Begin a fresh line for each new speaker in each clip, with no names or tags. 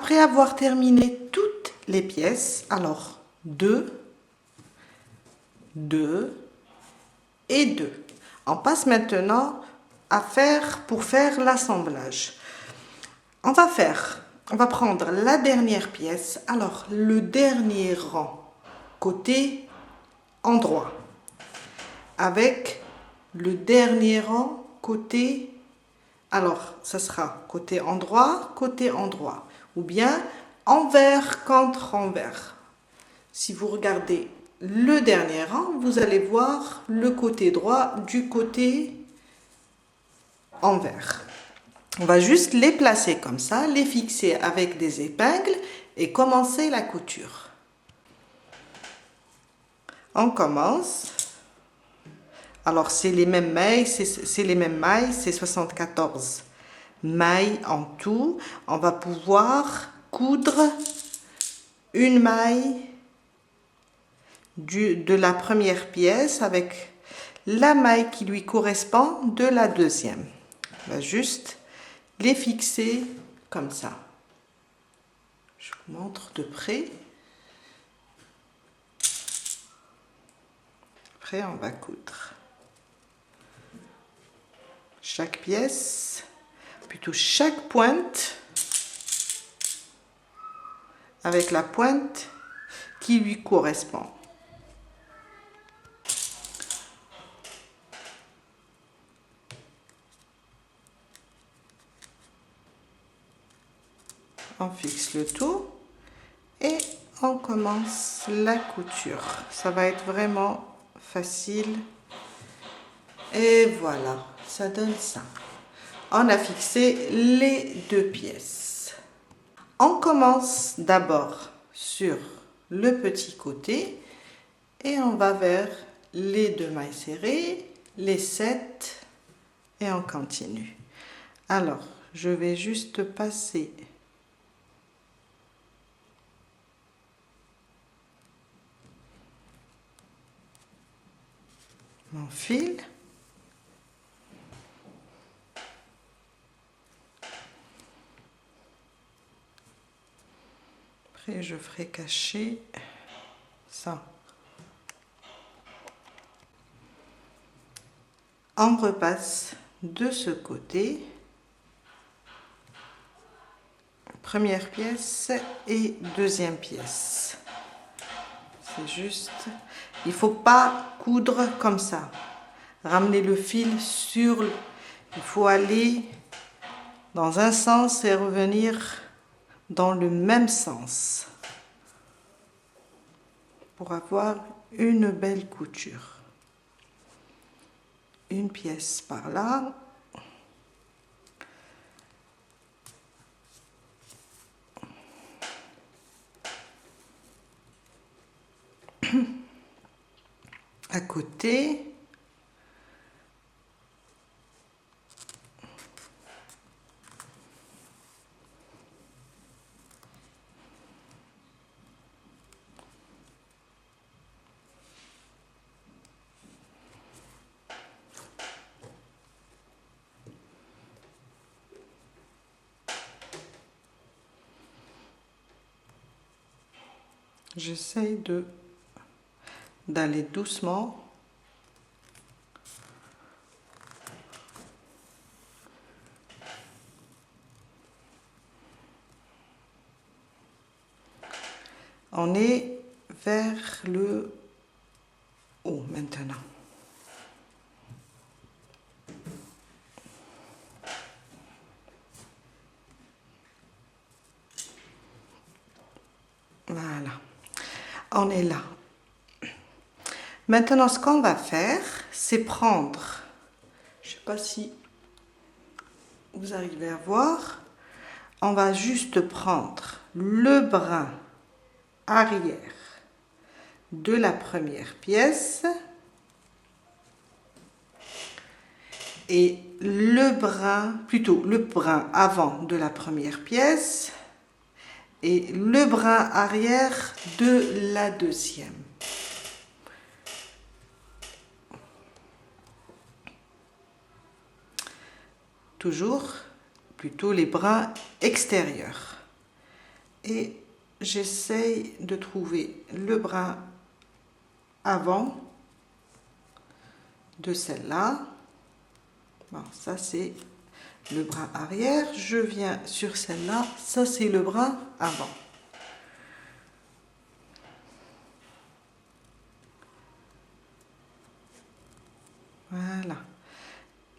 Après avoir terminé toutes les pièces, alors 2, 2 et 2. On passe maintenant pour faire l'assemblage. On va prendre la dernière pièce, alors le dernier rang, côté endroit, avec le dernier rang, côté, alors ça sera côté endroit, ou bien envers contre envers. Si vous regardez le dernier rang, vous allez voir le côté droit du côté envers. On va juste les placer comme ça, les fixer avec des épingles et commencer la couture. On commence. Alors c'est les mêmes mailles, c'est 74 mailles en tout. On va pouvoir coudre une maille de la première pièce avec la maille qui lui correspond de la deuxième. On va juste les fixer comme ça. Je vous montre de près. Après, on va coudre chaque pièce, plutôt chaque pointe, avec la pointe qui lui correspond. On fixe le tout et on commence la couture. Ça va être vraiment facile. Et voilà, ça donne ça. On a fixé les deux pièces. On commence d'abord sur le petit côté et on va vers les 2 mailles serrées, les 7 et on continue. Alors, je vais juste passer mon fil. Après, je ferai cacher ça. On repasse de ce côté. Première pièce et deuxième pièce. C'est juste, il faut pas coudre comme ça. Ramener le fil sur, il faut aller dans un sens et revenir dans le même sens pour avoir une belle couture. Une pièce par là. À côté. J'essaie d'aller doucement. On est vers le haut maintenant. Voilà. On est là. Maintenant, ce qu'on va faire, c'est prendre, je ne sais pas si vous arrivez à voir, on va juste prendre le brin arrière de la première pièce et le brin avant de la première pièce et le brin arrière de la deuxième. Toujours plutôt les brins extérieurs. et j'essaye de trouver le brin avant de celle-là. Bon, ça c'est le brin arrière. Je viens sur celle-là, ça c'est le brin avant. Voilà,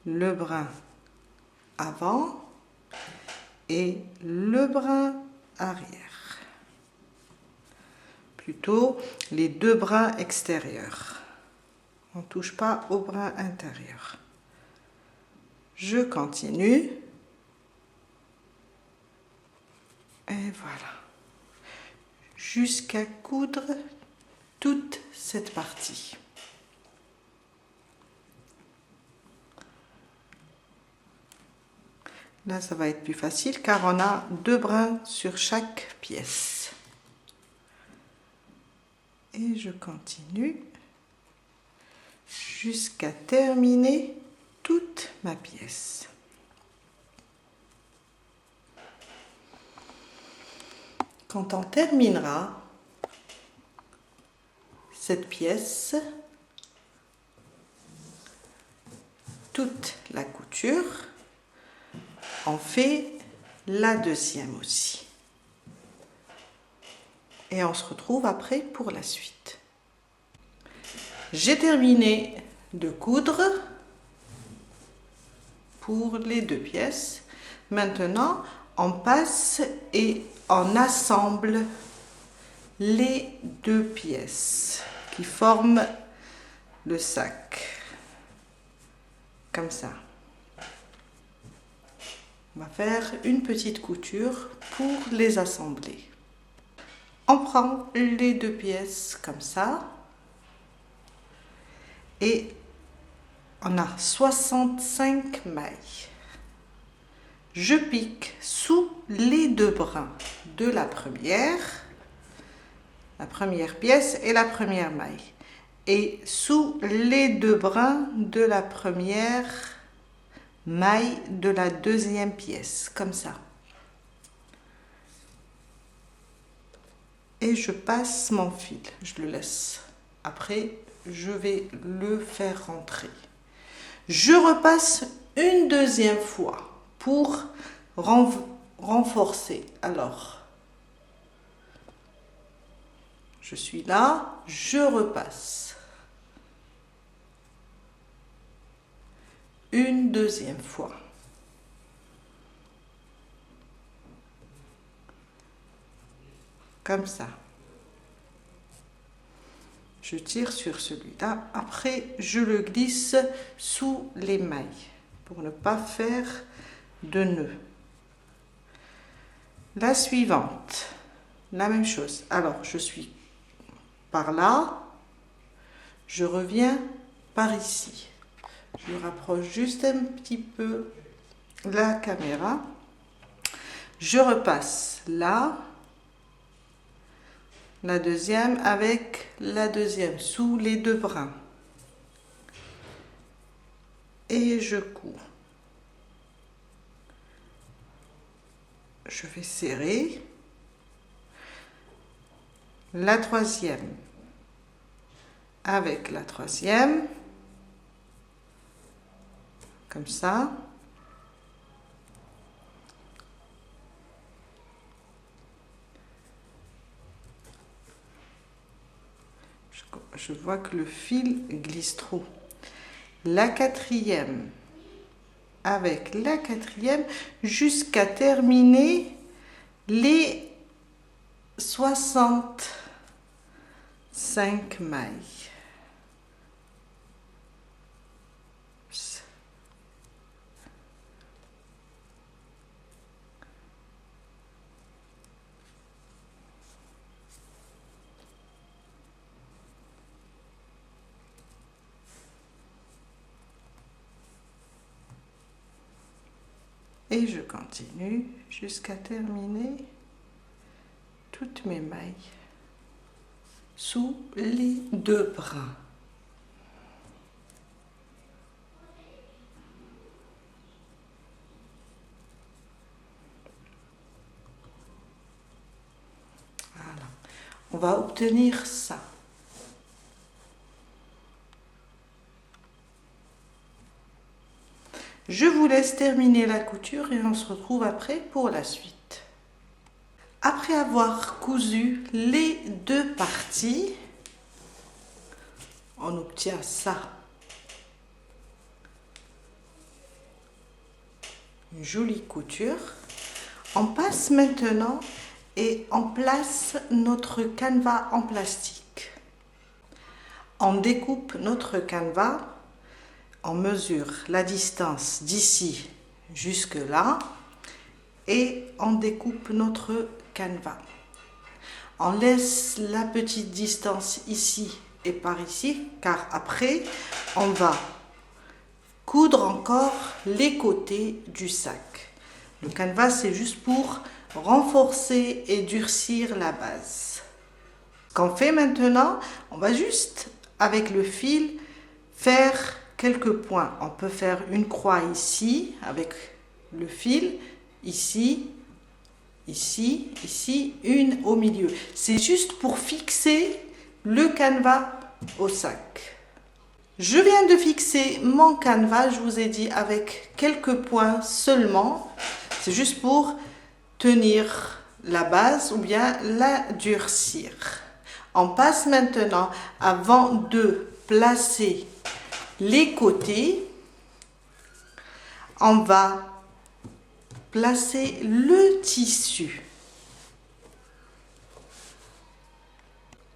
le brin avant et le brin arrière. Plutôt les deux brins extérieurs. On ne touche pas au brin intérieur. Je continue. Et voilà. Jusqu'à coudre toute cette partie. Là, ça va être plus facile car on a deux brins sur chaque pièce. Et je continue jusqu'à terminer toute ma pièce. Quand on terminera cette pièce, toute la couture, on fait la deuxième aussi. Et on se retrouve après pour la suite. J'ai terminé de coudre pour les deux pièces. Maintenant, on passe et on assemble les deux pièces qui forment le sac. Comme ça. On va faire une petite couture pour les assembler. On prend les deux pièces comme ça et on a 65 mailles. Je pique sous les deux brins de la première pièce et la première maille, et sous les deux brins de la première maille de la deuxième pièce, comme ça. Et je passe mon fil, je le laisse. Après, je vais le faire rentrer. Je repasse une deuxième fois pour renforcer. Alors, je suis là, je repasse. Une deuxième fois. Comme ça. Je tire sur celui-là. Après, je le glisse sous les mailles pour ne pas faire de nœud. La suivante, la même chose. Alors, je suis par là. Je reviens par ici. Je rapproche juste un petit peu la caméra. Je repasse là. La deuxième avec la deuxième sous les deux brins et je couds. Je vais serrer la troisième avec la troisième comme ça. Je vois que le fil glisse trop. La quatrième avec la quatrième jusqu'à terminer les 65 mailles. Et je continue jusqu'à terminer toutes mes mailles sous les deux brins. on va obtenir ça. Je vous laisse terminer la couture et on se retrouve après pour la suite. Après avoir cousu les deux parties, on obtient ça. Une jolie couture. On passe maintenant et on place notre canevas en plastique. On découpe notre canevas, on mesure la distance d'ici jusque là et on découpe notre canevas. On laisse la petite distance ici et par ici, car après on va coudre encore les côtés du sac. Le canevas, c'est juste pour renforcer et durcir la base. Ce qu'on fait maintenant, on va juste avec le fil faire quelques points. On peut faire une croix ici avec le fil, ici, ici, ici, une au milieu. C'est juste pour fixer le canevas au sac. Je viens de fixer mon canevas, je vous ai dit, avec quelques points seulement. C'est juste pour tenir la base ou bien la durcir. On passe maintenant, avant de placer les côtés, on va placer le tissu.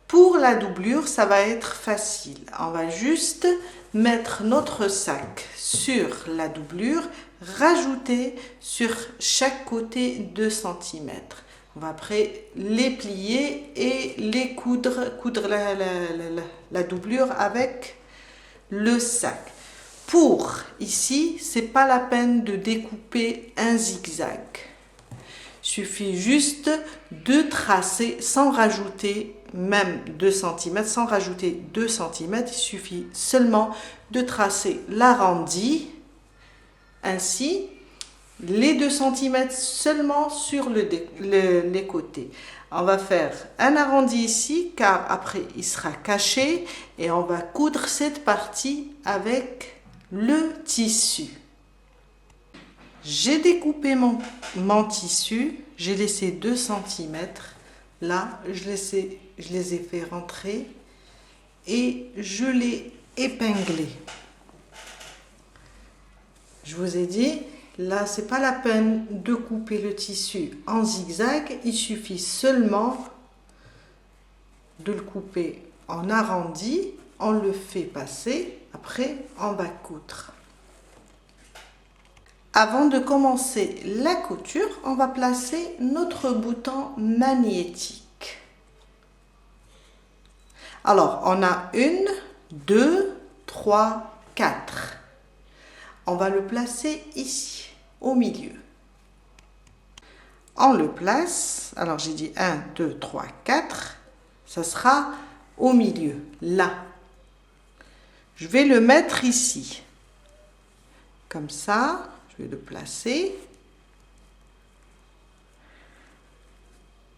Pour la doublure, ça va être facile. On va juste mettre notre sac sur la doublure, rajouter sur chaque côté 2 cm. On va après les plier et les coudre la doublure avec le sac. Pour ici, c'est pas la peine de découper un zigzag. Il suffit juste de tracer sans rajouter même 2 cm, sans rajouter 2 cm, il suffit seulement de tracer l'arrondi, ainsi les 2 cm seulement sur les côtés. On va faire un arrondi ici car après il sera caché et on va coudre cette partie avec le tissu. J'ai découpé mon tissu, j'ai laissé 2 cm. Là, je les ai fait rentrer et je l'ai épinglé. Je vous ai dit, là, c'est pas la peine de couper le tissu en zigzag. Il suffit seulement de le couper en arrondi. On le fait passer. Après, on va coudre. Avant de commencer la couture, on va placer notre bouton magnétique. Alors, on a 1, 2, 3, 4. On va le placer ici, au milieu. On le place, alors j'ai dit 1, 2, 3, 4. Ça sera au milieu, là. Je vais le mettre ici. Comme ça. Je vais le placer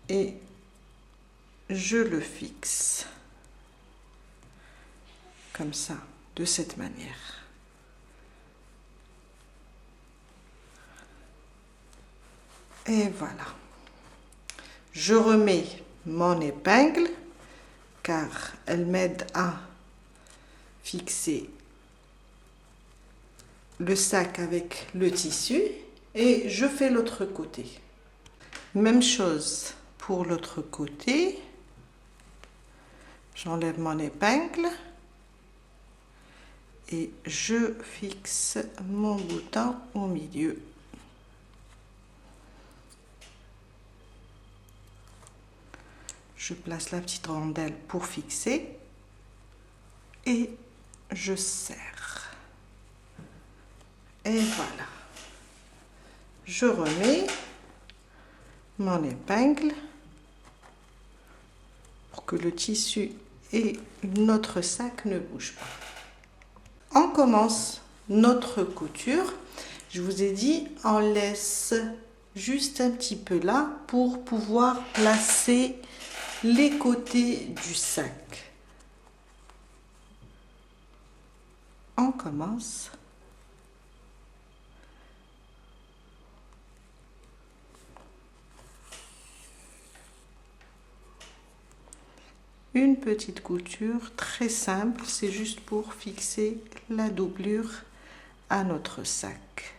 et je le fixe comme ça, de cette manière. Et voilà. Je remets mon épingle car elle m'aide à fixer le sac avec le tissu et je fais l'autre côté. Même chose pour l'autre côté. J'enlève mon épingle et je fixe mon bouton au milieu. Je place la petite rondelle pour fixer et je serre. Et voilà, je remets mon épingle pour que le tissu et notre sac ne bougent pas. On commence notre couture. Je vous ai dit, on laisse juste un petit peu là pour pouvoir placer les côtés du sac. On commence. Une petite couture très simple, c'est juste pour fixer la doublure à notre sac.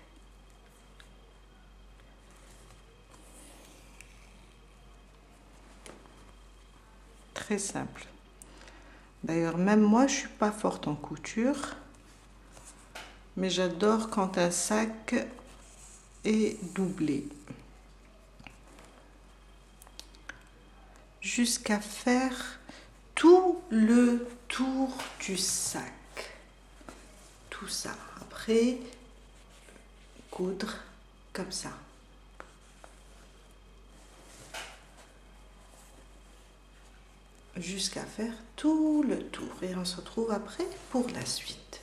Très simple. D'ailleurs, même moi, je suis pas forte en couture, mais j'adore quand un sac est doublé. Jusqu'à faire tout le tour du sac. Tout ça. Après, coudre comme ça. Jusqu'à faire tout le tour. Et on se retrouve après pour la suite.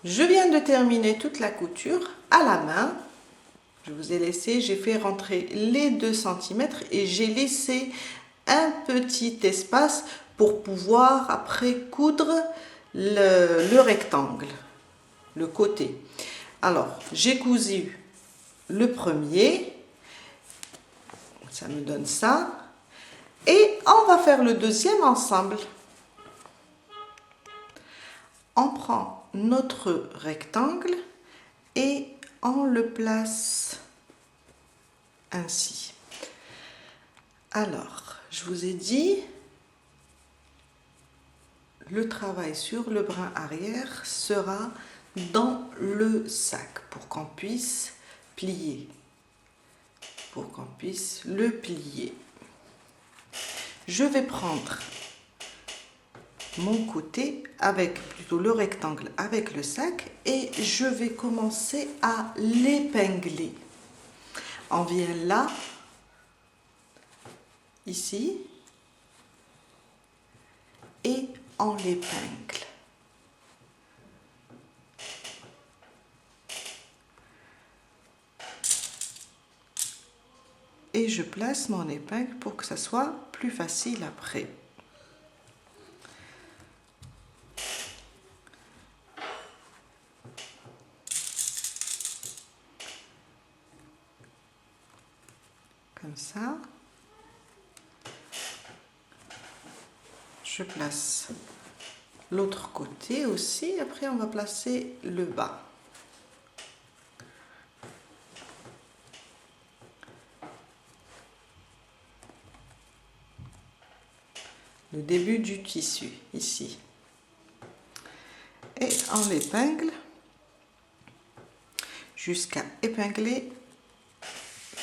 Je viens de terminer toute la couture à la main. Je vous ai laissé, j'ai fait rentrer les 2 cm et j'ai laissé un petit espace pour pouvoir après coudre le rectangle, le côté. Alors, j'ai cousu le premier, ça me donne ça, et on va faire le deuxième ensemble. On prend notre rectangle et on le place ainsi. Alors, je vous ai dit, le travail sur le brin arrière sera dans le sac pour qu'on puisse plier, pour qu'on puisse le plier. Je vais prendre mon côté avec plutôt le rectangle avec le sac et je vais commencer à l'épingler. On vient là, ici, et on l'épingle. Et je place mon épingle pour que ça soit plus facile après. Comme ça. Je place l'autre côté aussi. Après, on va placer le bas. Le début du tissu, ici. Et on l'épingle jusqu'à épingler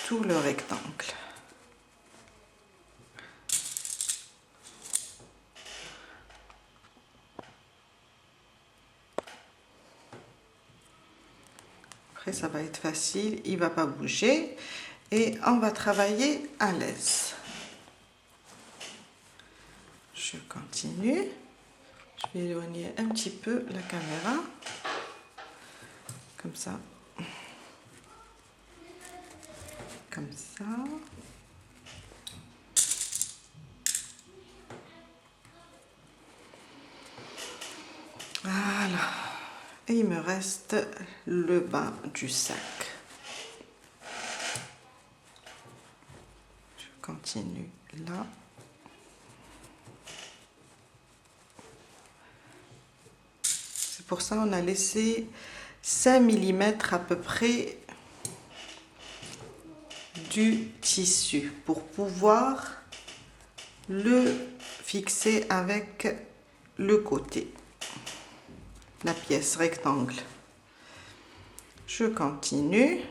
tout le rectangle. Après, ça va être facile, il ne va pas bouger et on va travailler à l'aise. Je continue. Je vais éloigner un petit peu la caméra. Comme ça. Comme ça. Voilà. Et il me reste le bas du sac. Je continue là. C'est pour ça qu'on a laissé 5 mm à peu près du tissu pour pouvoir le fixer avec le côté, la pièce rectangle. Je continue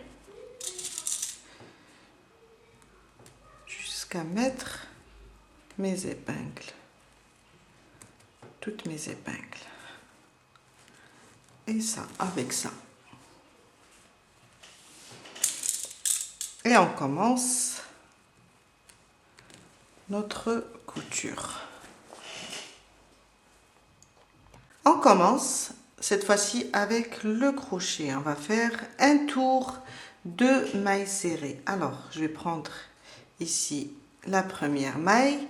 jusqu'à mettre mes épingles, toutes mes épingles. Et ça, avec ça. Et on commence notre couture. On commence cette fois-ci avec le crochet. On va faire un tour de mailles serrées. Alors, je vais prendre ici la première maille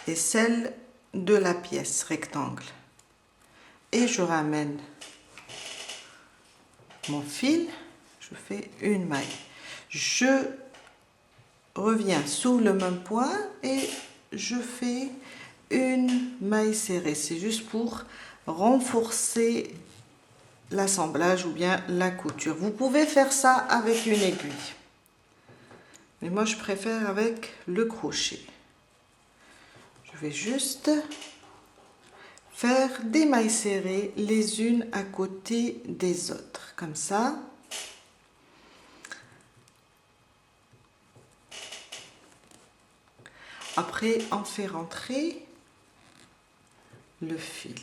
et celle de la pièce rectangle. Et je ramène mon fil, je fais une maille. Je reviens sous le même point et je fais une maille serrée. C'est juste pour renforcer l'assemblage ou bien la couture. Vous pouvez faire ça avec une aiguille, mais moi je préfère avec le crochet. Je vais juste faire des mailles serrées les unes à côté des autres, comme ça. Après, on fait rentrer le fil.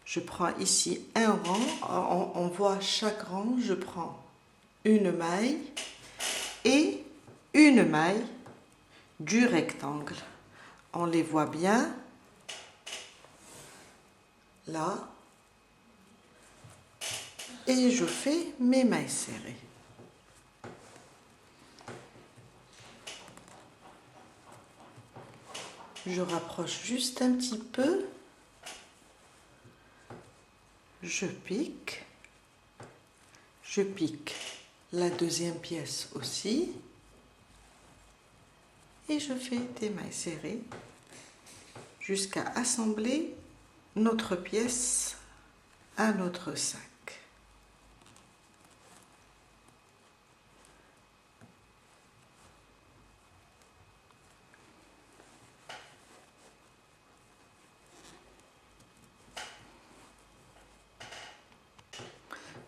Je prends ici un rang, on voit chaque rang, je prends une maille et une maille du rectangle. On les voit bien là et je fais mes mailles serrées. Je rapproche juste un petit peu, je pique la deuxième pièce aussi et je fais des mailles serrées jusqu'à assembler notre pièce à notre sac.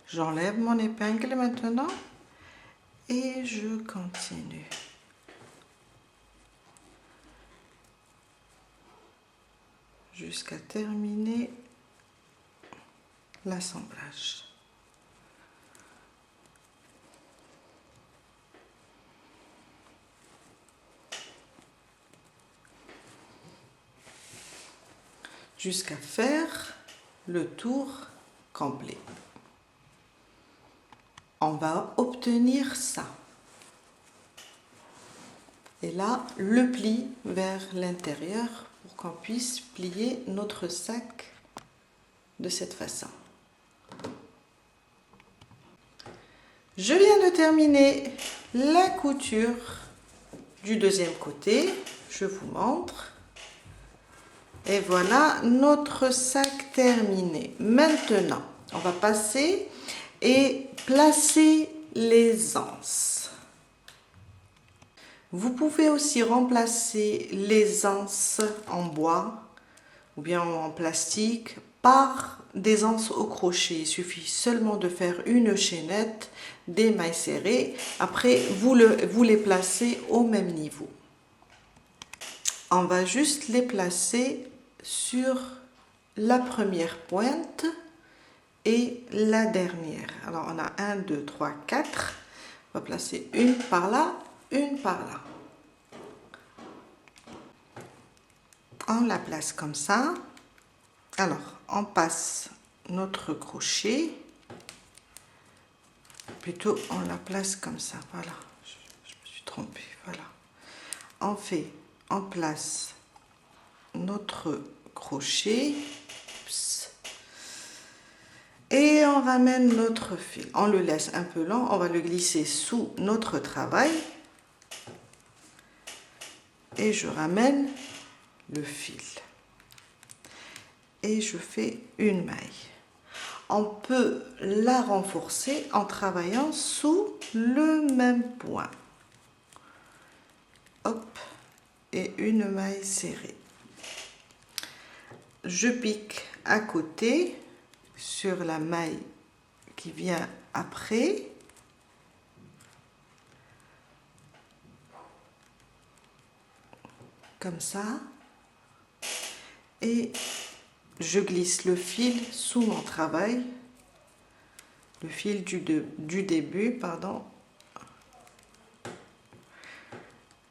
J'enlève mon épingle maintenant et je continue. Jusqu'à terminer l'assemblage. Jusqu'à faire le tour complet. On va obtenir ça. Et là, le pli vers l'intérieur pour qu'on puisse plier notre sac de cette façon. Je viens de terminer la couture du deuxième côté. Je vous montre. Et voilà notre sac terminé. Maintenant, on va passer et placer les anses. Vous pouvez aussi remplacer les anses en bois ou bien en plastique par des anses au crochet. Il suffit seulement de faire une chaînette, des mailles serrées. Après, vous les placez au même niveau. On va juste les placer sur la première pointe et la dernière. Alors on a 1, 2, 3, 4. On va placer une par là, une par là. On la place comme ça. Alors on passe notre crochet. Plutôt on la place comme ça. Voilà, je me suis trompée. Voilà. On place notre crochet. Oups. Et on ramène notre fil. On le laisse un peu lent, on va le glisser sous notre travail. Et je ramène le fil. Et je fais une maille. On peut la renforcer en travaillant sous le même point. Hop, et une maille serrée. Je pique à côté sur la maille qui vient après. Comme ça. Et je glisse le fil sous mon travail. Le fil du début, pardon.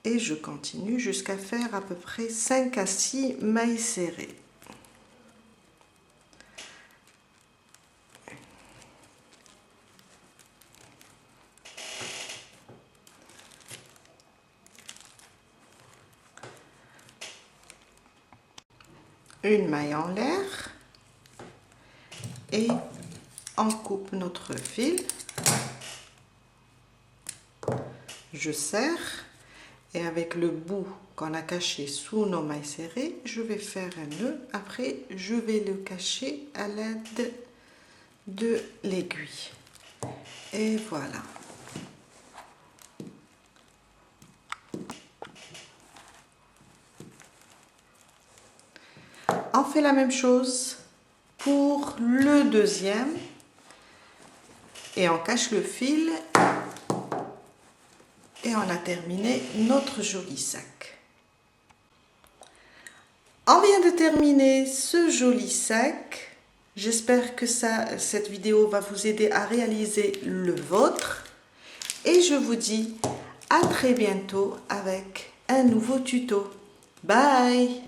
Et je continue jusqu'à faire à peu près 5 à 6 mailles serrées. une maille en l'air et on coupe notre fil. Je serre et avec le bout qu'on a caché sous nos mailles serrées, je vais faire un nœud. Après, je vais le cacher à l'aide de l'aiguille. Et voilà. On fait la même chose pour le deuxième et on cache le fil et on a terminé notre joli sac. On vient de terminer ce joli sac. J'espère que cette vidéo va vous aider à réaliser le vôtre et je vous dis à très bientôt avec un nouveau tuto. Bye!